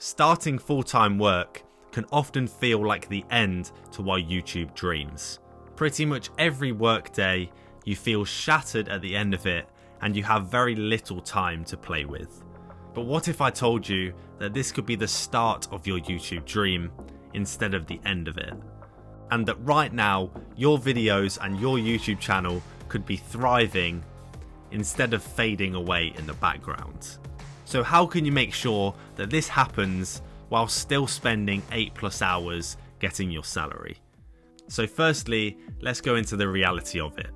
Starting full-time work can often feel like the end to our YouTube dreams. Pretty much every workday, you feel shattered at the end of it and you have very little time to play with. But what if I told you that this could be the start of your YouTube dream instead of the end of it? And that right now, your videos and your YouTube channel could be thriving instead of fading away in the background. So how can you make sure that this happens while still spending 8+ hours getting your salary? So firstly, let's go into the reality of it.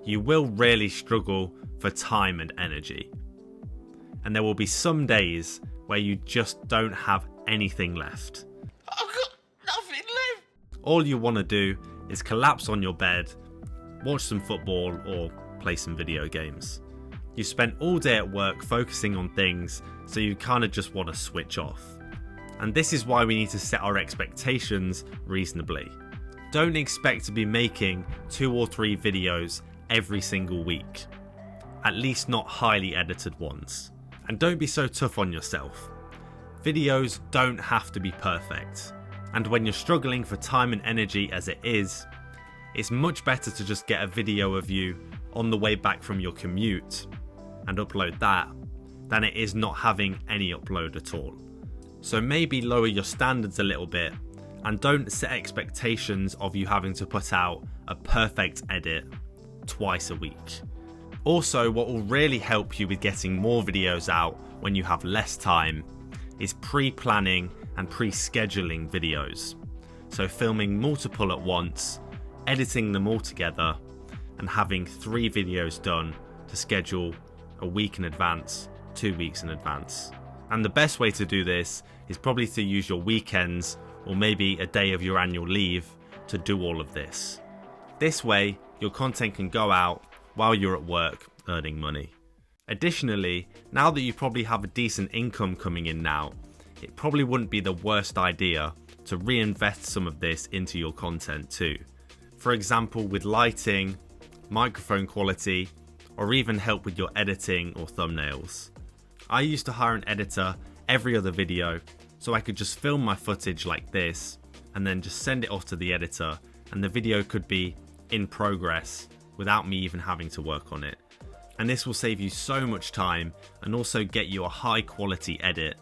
You will really struggle for time and energy. And there will be some days where you just don't have anything left. I've got nothing left. All you want to do is collapse on your bed, watch some football or play some video games. You spent all day at work focusing on things, so you kind of just want to switch off. And this is why we need to set our expectations reasonably. Don't expect to be making 2 or 3 videos every single week. At least not highly edited ones. And don't be so tough on yourself. Videos don't have to be perfect. And when you're struggling for time and energy as it is, it's much better to just get a video of you on the way back from your commute and upload that than it is not having any upload at all. So maybe lower your standards a little bit and don't set expectations of you having to put out a perfect edit twice a week. Also, what will really help you with getting more videos out when you have less time is pre-planning and pre-scheduling videos. So filming multiple at once, editing them all together, and having 3 videos done to schedule a week in advance, 2 weeks in advance. And the best way to do this is probably to use your weekends or maybe a day of your annual leave to do all of this. This way, your content can go out while you're at work earning money. Additionally, now that you probably have a decent income coming in now, it probably wouldn't be the worst idea to reinvest some of this into your content too. For example, with lighting, microphone quality, or even help with your editing or thumbnails. I used to hire an editor every other video so I could just film my footage like this and then just send it off to the editor and the video could be in progress without me even having to work on it. And this will save you so much time and also get you a high quality edit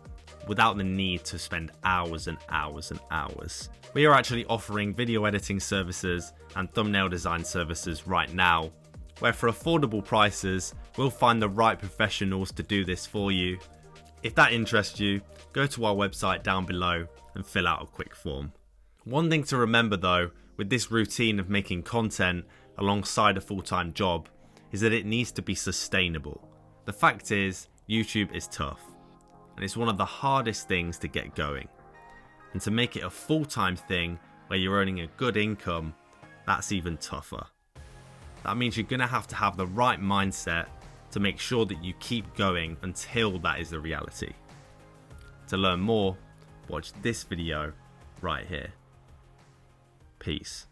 without the need to spend hours and hours and hours. We are actually offering video editing services and thumbnail design services right now, where for affordable prices, we'll find the right professionals to do this for you. If that interests you, go to our website down below and fill out a quick form. One thing to remember though, with this routine of making content alongside a full-time job, is that it needs to be sustainable. The fact is, YouTube is tough, and it's one of the hardest things to get going. And to make it a full-time thing where you're earning a good income, that's even tougher. That means you're going to have the right mindset to make sure that you keep going until that is the reality. To learn more, watch this video right here. Peace.